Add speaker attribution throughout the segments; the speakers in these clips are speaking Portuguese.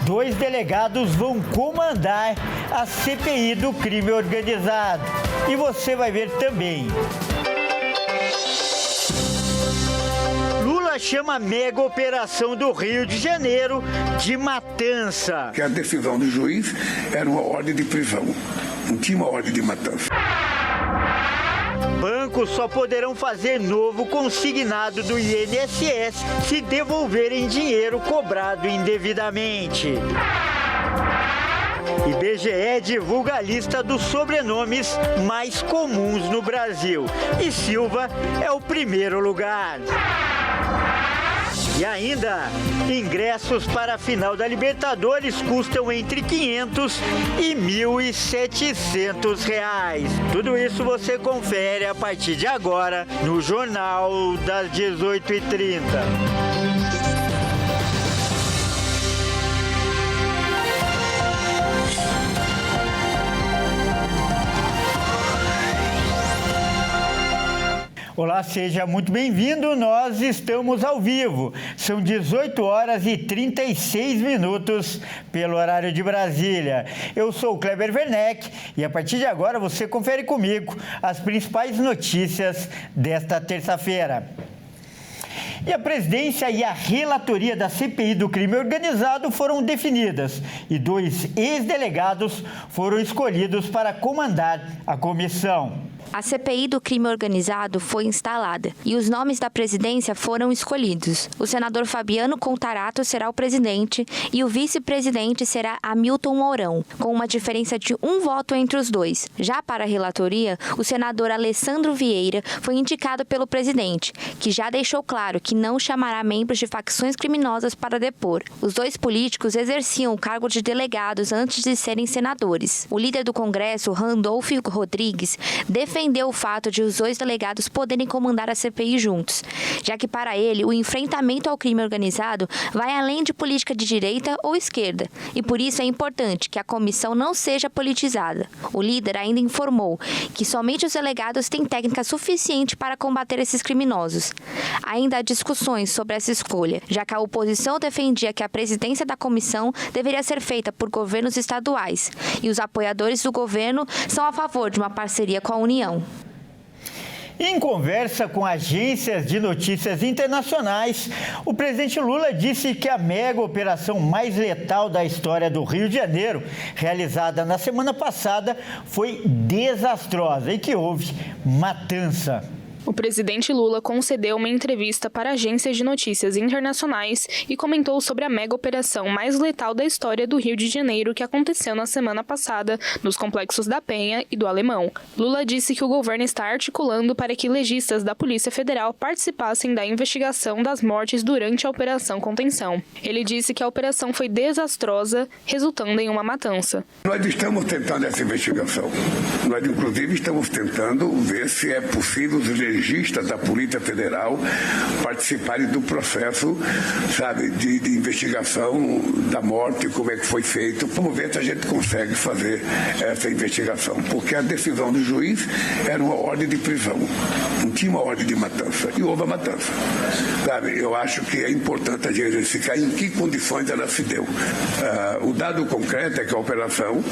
Speaker 1: 2 delegados vão comandar a CPI do crime organizado. E você vai ver também. Lula chama a mega operação do Rio de Janeiro de matança.
Speaker 2: Que a decisão do juiz era uma ordem de prisão, não tinha uma ordem de matança.
Speaker 1: Bancos só poderão fazer novo consignado do INSS se devolverem dinheiro cobrado indevidamente. IBGE divulga a lista dos sobrenomes mais comuns no Brasil e Silva é o primeiro lugar. E ainda, ingressos para a final da Libertadores custam entre R$500 e R$1.700. Tudo isso você confere a partir de agora no Jornal das 18h30. Olá, seja muito bem-vindo, nós estamos ao vivo. São 18h36 pelo horário de Brasília. Eu sou o Kleber Werneck e a partir de agora você confere comigo as principais notícias desta terça-feira. E a presidência e a relatoria da CPI do crime organizado foram definidas e 2 ex-delegados foram escolhidos para comandar a comissão.
Speaker 3: A CPI do crime organizado foi instalada e os nomes da presidência foram escolhidos. O senador Fabiano Contarato será o presidente e o vice-presidente será Hamilton Mourão, com uma diferença de 1 voto entre os dois. Já para a relatoria, o senador Alessandro Vieira foi indicado pelo presidente, que já deixou claro que não chamará membros de facções criminosas para depor. Os 2 políticos exerciam o cargo de delegados antes de serem senadores. O líder do Congresso, Randolfo Rodrigues, defendeu o fato de os 2 delegados poderem comandar a CPI juntos, já que para ele o enfrentamento ao crime organizado vai além de política de direita ou esquerda, e por isso é importante que a comissão não seja politizada. O líder ainda informou que somente os delegados têm técnica suficiente para combater esses criminosos. Ainda há discussões sobre essa escolha, já que a oposição defendia que a presidência da comissão deveria ser feita por governos estaduais, e os apoiadores do governo são a favor de uma parceria com a União.
Speaker 1: Em conversa com agências de notícias internacionais, o presidente Lula disse que a mega operação mais letal da história do Rio de Janeiro, realizada na semana passada, foi desastrosa e que houve matança.
Speaker 4: O presidente Lula concedeu uma entrevista para agências de notícias internacionais e comentou sobre a mega operação mais letal da história do Rio de Janeiro que aconteceu na semana passada nos complexos da Penha e do Alemão. Lula disse que o governo está articulando para que legistas da Polícia Federal participassem da investigação das mortes durante a Operação Contenção. Ele disse que a operação foi desastrosa, resultando em uma matança.
Speaker 2: Nós estamos tentando essa investigação. Nós, inclusive, estamos tentando ver se é possível os legistas da Polícia Federal participarem do processo, sabe, de investigação da morte, como é que foi feito. Vamos ver se a gente consegue fazer essa investigação, porque a decisão do juiz era uma ordem de prisão, não tinha uma ordem de matança, e houve a matança. Sabe, eu acho que é importante a gente verificar em que condições ela se deu. O dado concreto é que a operação,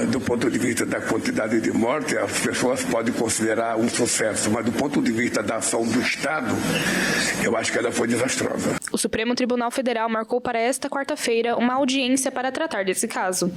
Speaker 2: do ponto de vista da quantidade de mortes, as pessoas podem considerar um sucesso, mas do ponto de vista da ação do Estado, eu acho que ela foi desastrosa.
Speaker 4: O Supremo Tribunal Federal marcou para esta quarta-feira uma audiência para tratar desse caso.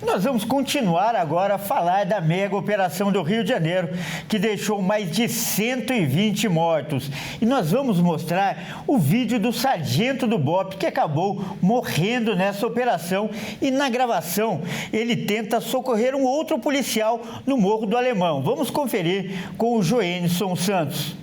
Speaker 1: Nós vamos continuar agora a falar da mega operação do Rio de Janeiro, que deixou mais de 120 mortos. E nós vamos mostrar o vídeo do sargento do BOPE, que acabou morrendo nessa operação. E na gravação, ele tenta socorrer um outro policial no Morro do Alemão. Vamos conferir com o Joenison Santos.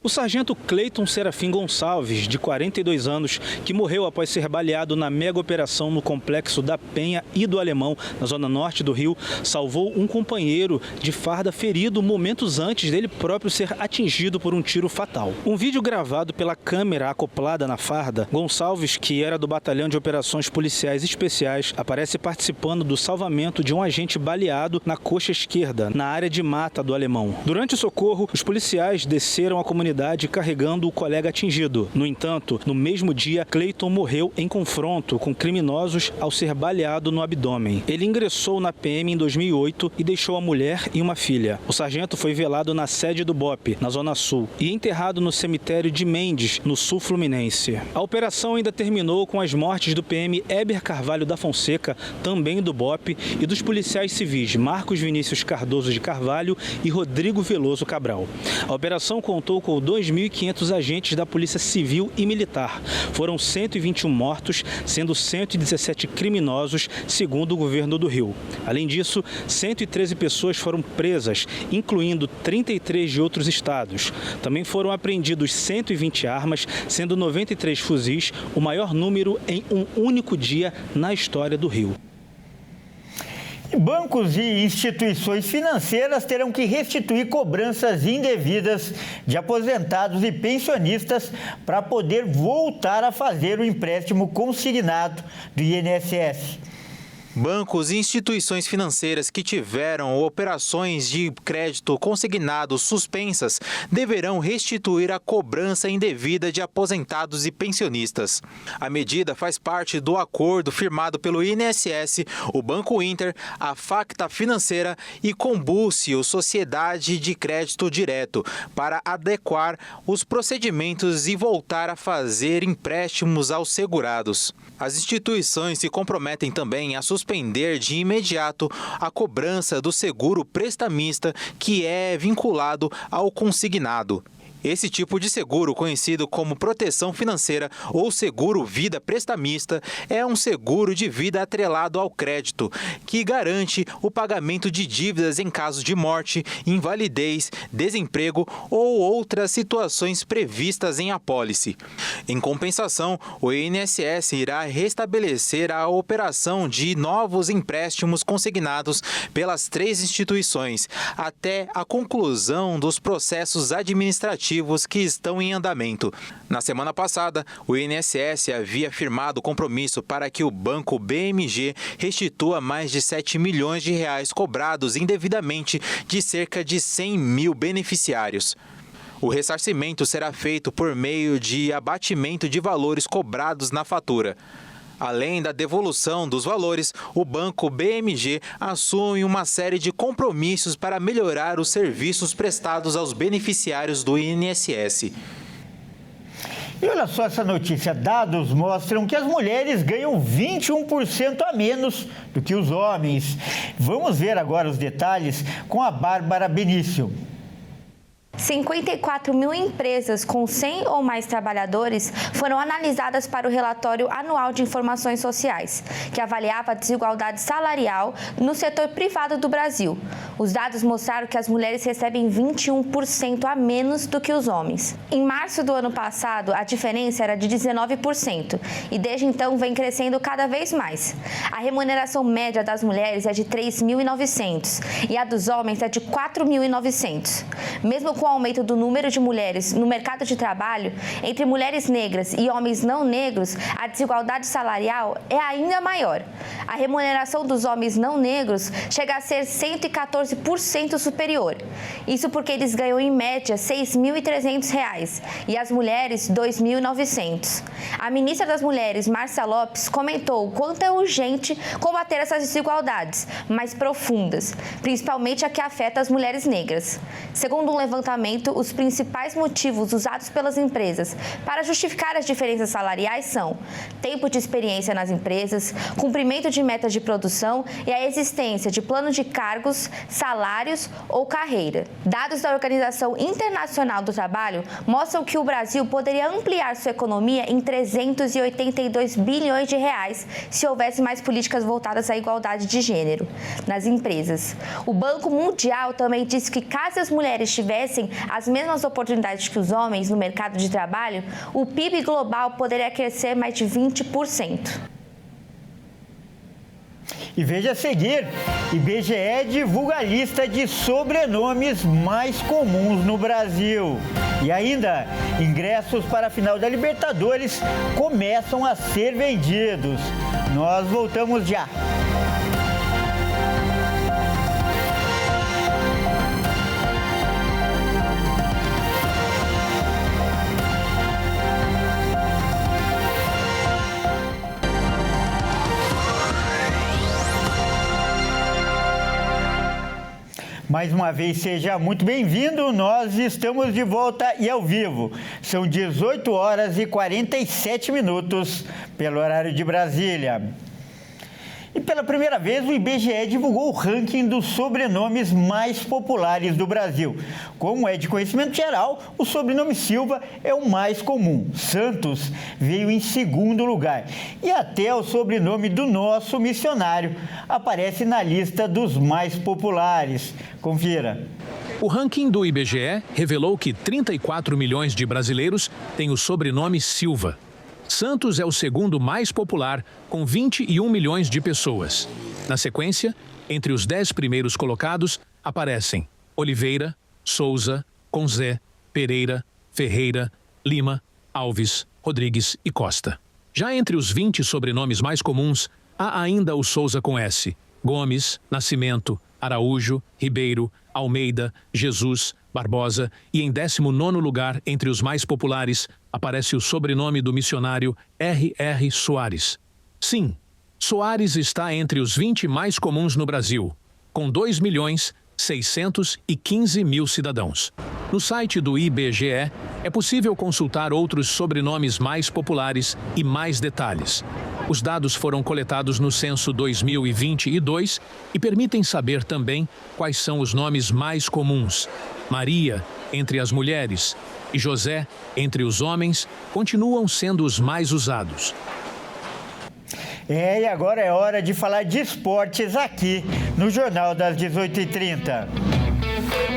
Speaker 5: O sargento Cleiton Serafim Gonçalves, de 42 anos, que morreu após ser baleado na mega operação no complexo da Penha e do Alemão, na zona norte do Rio, salvou um companheiro de farda ferido momentos antes dele próprio ser atingido por um tiro fatal. Um vídeo gravado pela câmera acoplada na farda, Gonçalves, que era do Batalhão de Operações Policiais Especiais, aparece participando do salvamento de um agente baleado na coxa esquerda, na área de mata do Alemão. Durante o socorro, os policiais desceram a comunidade unidade carregando o colega atingido. No entanto, no mesmo dia, Cleiton morreu em confronto com criminosos ao ser baleado no abdômen. Ele ingressou na PM em 2008 e deixou a mulher e uma filha. O sargento foi velado na sede do BOPE, na Zona Sul, e enterrado no cemitério de Mendes, no sul fluminense. A operação ainda terminou com as mortes do PM Éber Carvalho da Fonseca, também do BOPE, e dos policiais civis Marcos Vinícius Cardoso de Carvalho e Rodrigo Veloso Cabral. A operação contou com 2.500 agentes da Polícia Civil e Militar. Foram 121 mortos, sendo 117 criminosos, segundo o governo do Rio. Além disso, 113 pessoas foram presas, incluindo 33 de outros estados. Também foram apreendidos 120 armas, sendo 93 fuzis, o maior número em um único dia na história do Rio.
Speaker 1: Bancos e instituições financeiras terão que restituir cobranças indevidas de aposentados e pensionistas para poder voltar a fazer o empréstimo consignado do INSS.
Speaker 6: Bancos e instituições financeiras que tiveram operações de crédito consignado suspensas deverão restituir a cobrança indevida de aposentados e pensionistas. A medida faz parte do acordo firmado pelo INSS, o Banco Inter, a Facta Financeira e Combúcio Sociedade de Crédito Direto, para adequar os procedimentos e voltar a fazer empréstimos aos segurados. As instituições se comprometem também a suspender de imediato a cobrança do seguro prestamista que é vinculado ao consignado. Esse tipo de seguro, conhecido como proteção financeira ou seguro vida prestamista, é um seguro de vida atrelado ao crédito, que garante o pagamento de dívidas em caso de morte, invalidez, desemprego ou outras situações previstas em apólice. Em compensação, o INSS irá restabelecer a operação de novos empréstimos consignados pelas 3 instituições, até a conclusão dos processos administrativos que estão em andamento. Na semana passada, o INSS havia firmado compromisso para que o Banco BMG restitua mais de 7 milhões de reais cobrados indevidamente de cerca de 100 mil beneficiários. O ressarcimento será feito por meio de abatimento de valores cobrados na fatura. Além da devolução dos valores, o Banco BMG assume uma série de compromissos para melhorar os serviços prestados aos beneficiários do INSS.
Speaker 1: E olha só essa notícia, dados mostram que as mulheres ganham 21% a menos do que os homens. Vamos ver agora os detalhes com a Bárbara Benício.
Speaker 3: 54 mil empresas com 100 ou mais trabalhadores foram analisadas para o Relatório Anual de Informações Sociais, que avaliava a desigualdade salarial no setor privado do Brasil. Os dados mostraram que as mulheres recebem 21% a menos do que os homens. Em março do ano passado, a diferença era de 19% e desde então vem crescendo cada vez mais. A remuneração média das mulheres é de 3.900 e a dos homens é de 4.900. Mesmo com o aumento do número de mulheres no mercado de trabalho, entre mulheres negras e homens não negros, a desigualdade salarial é ainda maior. A remuneração dos homens não negros chega a ser 114% superior. Isso porque eles ganham em média R$ 6.300 e as mulheres R$ 2.900. A ministra das Mulheres, Marcia Lopes, comentou o quanto é urgente combater essas desigualdades mais profundas, principalmente a que afeta as mulheres negras. Segundo um levantamento, os principais motivos usados pelas empresas para justificar as diferenças salariais são tempo de experiência nas empresas, cumprimento de metas de produção e a existência de plano de cargos, salários ou carreira. Dados da Organização Internacional do Trabalho mostram que o Brasil poderia ampliar sua economia em 382 bilhões de reais se houvesse mais políticas voltadas à igualdade de gênero nas empresas. O Banco Mundial também disse que caso as mulheres tivessem as mesmas oportunidades que os homens no mercado de trabalho, o PIB global poderia crescer mais de 20%.
Speaker 1: E veja a seguir, IBGE divulga a lista de sobrenomes mais comuns no Brasil. E ainda, ingressos para a final da Libertadores começam a ser vendidos. Nós voltamos já. Mais uma vez, seja muito bem-vindo. Nós estamos de volta e ao vivo. São 18 horas e 47 minutos pelo horário de Brasília. E pela primeira vez, o IBGE divulgou o ranking dos sobrenomes mais populares do Brasil. Como é de conhecimento geral, o sobrenome Silva é o mais comum. Santos veio em segundo lugar. E até o sobrenome do nosso missionário aparece na lista dos mais populares. Confira.
Speaker 7: O ranking do IBGE revelou que 34 milhões de brasileiros têm o sobrenome Silva. Santos é o segundo mais popular, com 21 milhões de pessoas. Na sequência, entre os 10 primeiros colocados, aparecem Oliveira, Souza, Conzé, Pereira, Ferreira, Lima, Alves, Rodrigues e Costa. Já entre os 20 sobrenomes mais comuns, há ainda o Souza com S, Gomes, Nascimento, Araújo, Ribeiro, Almeida, Jesus, Barbosa e em 19º lugar, entre os mais populares, aparece o sobrenome do missionário R.R. Soares. Sim, Soares está entre os 20 mais comuns no Brasil, com 2.615.000 cidadãos. No site do IBGE, é possível consultar outros sobrenomes mais populares e mais detalhes. Os dados foram coletados no censo 2022 e permitem saber também quais são os nomes mais comuns. Maria, entre as mulheres, e José, entre os homens, continuam sendo os mais usados.
Speaker 1: E agora é hora de falar de esportes aqui no Jornal das 18h30.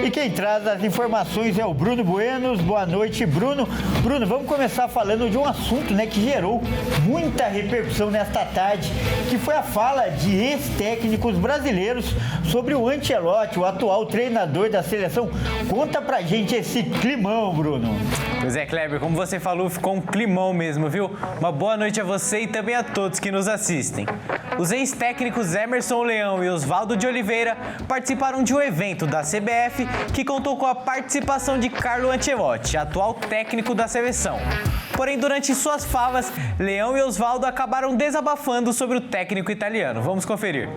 Speaker 1: E quem traz as informações é o Bruno Buenos. Boa noite, Bruno. Bruno, vamos começar falando de um assunto, que gerou muita repercussão nesta tarde, que foi a fala de ex-técnicos brasileiros sobre o Ancelotti, o atual treinador da seleção. Conta pra gente esse climão, Bruno.
Speaker 8: Pois é, Kleber, como você falou, ficou um climão mesmo, viu? Uma boa noite a você e também a todos que nos assistem. Os ex-técnicos Emerson Leão e Oswaldo de Oliveira participaram de um evento da CBF que contou com a participação de Carlo Ancelotti, atual técnico da seleção. Porém, durante suas falas, Leão e Oswaldo acabaram desabafando sobre o técnico italiano. Vamos conferir.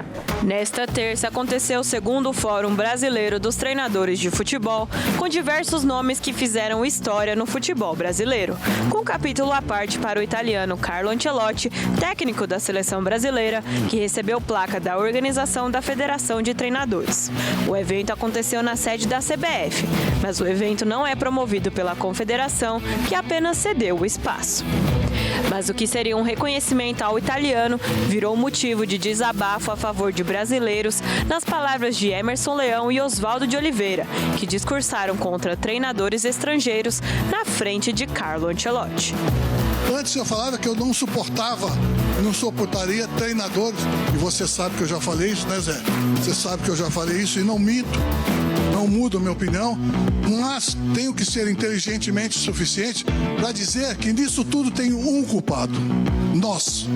Speaker 9: Nesta terça aconteceu o segundo Fórum Brasileiro dos Treinadores de Futebol, com diversos nomes que fizeram história no futebol brasileiro, com capítulo à parte para o italiano Carlo Ancelotti, técnico da seleção brasileira, que recebeu placa da Organização da Federação de Treinadores. O evento aconteceu na sede da CBF, mas o evento não é promovido pela Confederação, que apenas cedeu o espaço. Mas o que seria um reconhecimento ao italiano virou motivo de desabafo a favor de brasileiros, nas palavras de Emerson Leão e Oswaldo de Oliveira, que discursaram contra treinadores estrangeiros na frente de Carlo Ancelotti.
Speaker 10: Antes eu falava que eu não suportaria treinadores, e você sabe que eu já falei isso, né, Zé? Você sabe que eu já falei isso e não minto. Não mudo a minha opinião, mas tenho que ser inteligentemente suficiente para dizer que nisso tudo tem um culpado. Nós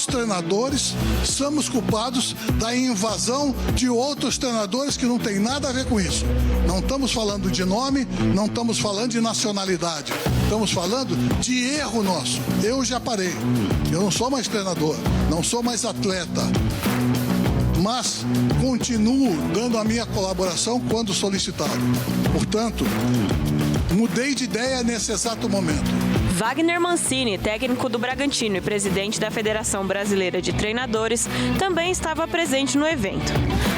Speaker 10: treinadores, somos culpados da invasão de outros treinadores que não tem nada a ver com isso. Não estamos falando de nome, não estamos falando de nacionalidade. Estamos falando de erro nosso. Eu já parei. Eu não sou mais treinador, não sou mais atleta. Mas continuo dando a minha colaboração quando solicitado. Portanto, mudei de ideia nesse exato momento.
Speaker 9: Wagner Mancini, técnico do Bragantino e presidente da Federação Brasileira de Treinadores, também estava presente no evento.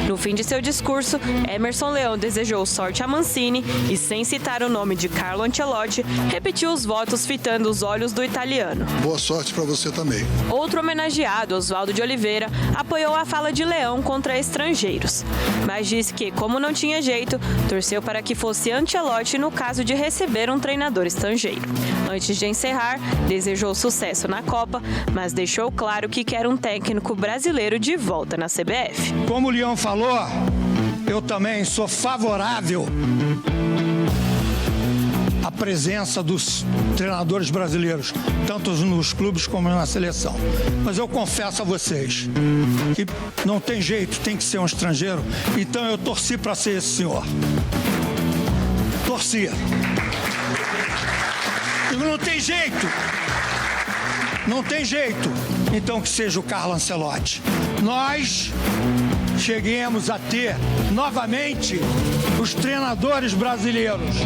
Speaker 9: No fim de seu discurso, Emerson Leão desejou sorte a Mancini e, sem citar o nome de Carlo Ancelotti, repetiu os votos fitando os olhos do italiano.
Speaker 10: Boa sorte para você também.
Speaker 9: Outro homenageado, Oswaldo de Oliveira, apoiou a fala de Leão contra estrangeiros, mas disse que, como não tinha jeito, torceu para que fosse Ancelotti no caso de receber um treinador estrangeiro. Antes de encerrar, desejou sucesso na Copa, mas deixou claro que quer um técnico brasileiro de volta na CBF.
Speaker 11: Como o Leão falou, eu também sou favorável à presença dos treinadores brasileiros, tanto nos clubes como na seleção. Mas eu confesso a vocês que não tem jeito, tem que ser um estrangeiro, então eu torci para ser esse senhor. Torci. Não tem jeito. Não tem jeito. Então que seja o Carlo Ancelotti. Nós cheguemos a ter novamente os treinadores brasileiros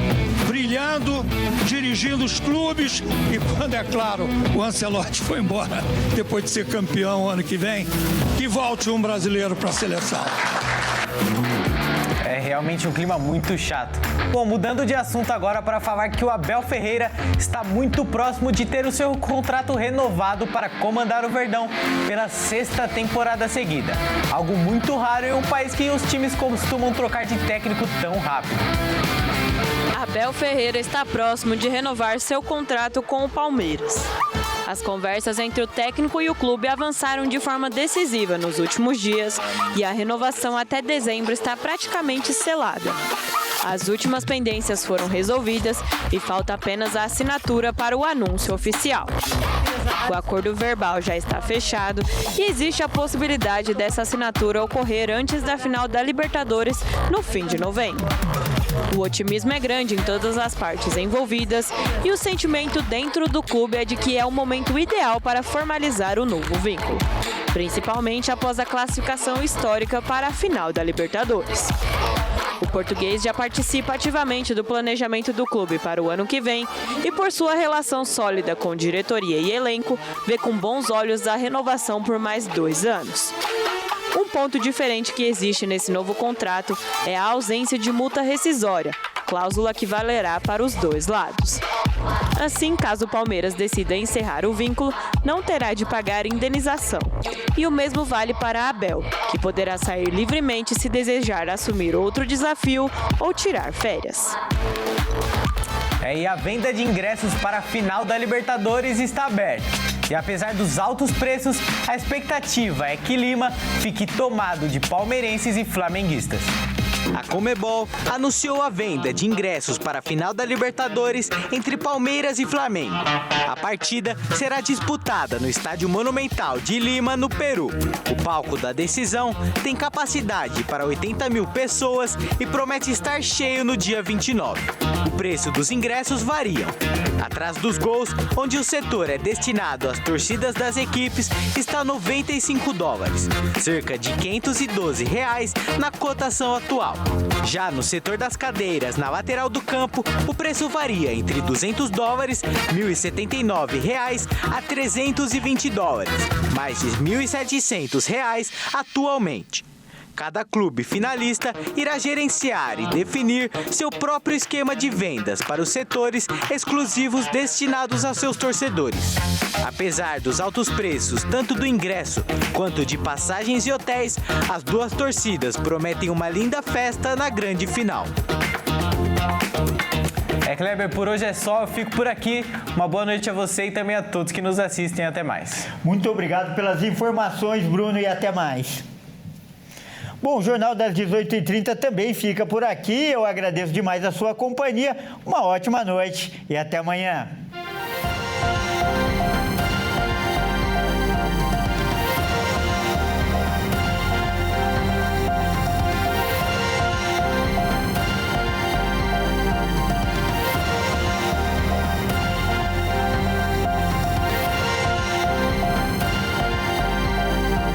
Speaker 11: brilhando, dirigindo os clubes e quando, é claro, o Ancelotti foi embora, depois de ser campeão ano que vem, que volte um brasileiro para a seleção.
Speaker 8: É realmente um clima muito chato. Bom, mudando de assunto agora para falar que o Abel Ferreira está muito próximo de ter o seu contrato renovado para comandar o Verdão pela 6ª temporada seguida. Algo muito raro em um país que os times costumam trocar de técnico tão rápido.
Speaker 9: Abel Ferreira está próximo de renovar seu contrato com o Palmeiras. As conversas entre o técnico e o clube avançaram de forma decisiva nos últimos dias e a renovação até dezembro está praticamente selada. As últimas pendências foram resolvidas e falta apenas a assinatura para o anúncio oficial. O acordo verbal já está fechado e existe a possibilidade dessa assinatura ocorrer antes da final da Libertadores no fim de novembro. O otimismo é grande em todas as partes envolvidas e o sentimento dentro do clube é de que é o momento ideal para formalizar o novo vínculo, principalmente após a classificação histórica para a final da Libertadores. O português já participa ativamente do planejamento do clube para o ano que vem e, por sua relação sólida com diretoria e elenco, vê com bons olhos a renovação por mais 2 anos. Um ponto diferente que existe nesse novo contrato é a ausência de multa rescisória, cláusula que valerá para os 2 lados. Assim, caso o Palmeiras decida encerrar o vínculo, não terá de pagar indenização. E o mesmo vale para a Abel, que poderá sair livremente se desejar assumir outro desafio ou tirar férias.
Speaker 8: E a venda de ingressos para a final da Libertadores está aberta. E apesar dos altos preços, a expectativa é que Lima fique tomado de palmeirenses e flamenguistas. A Conmebol anunciou a venda de ingressos para a final da Libertadores entre Palmeiras e Flamengo. A partida será disputada no Estádio Monumental de Lima, no Peru. O palco da decisão tem capacidade para 80 mil pessoas e promete estar cheio no dia 29. O preço dos ingressos varia. Atrás dos gols, onde o setor é destinado às torcidas das equipes, está $95, cerca de R$512 na cotação atual. Já no setor das cadeiras, na lateral do campo, o preço varia entre $200, R$1.079 a $320, mais de R$1.700 atualmente. Cada clube finalista irá gerenciar e definir seu próprio esquema de vendas para os setores exclusivos destinados a seus torcedores. Apesar dos altos preços, tanto do ingresso quanto de passagens e hotéis, as duas torcidas prometem uma linda festa na grande final. Kleber, por hoje é só, eu fico por aqui. Uma boa noite a você e também a todos que nos assistem. Até mais.
Speaker 1: Muito obrigado pelas informações, Bruno, e até mais. Bom, o Jornal das 18h30 também fica por aqui. Eu agradeço demais a sua companhia. Uma ótima noite e até amanhã.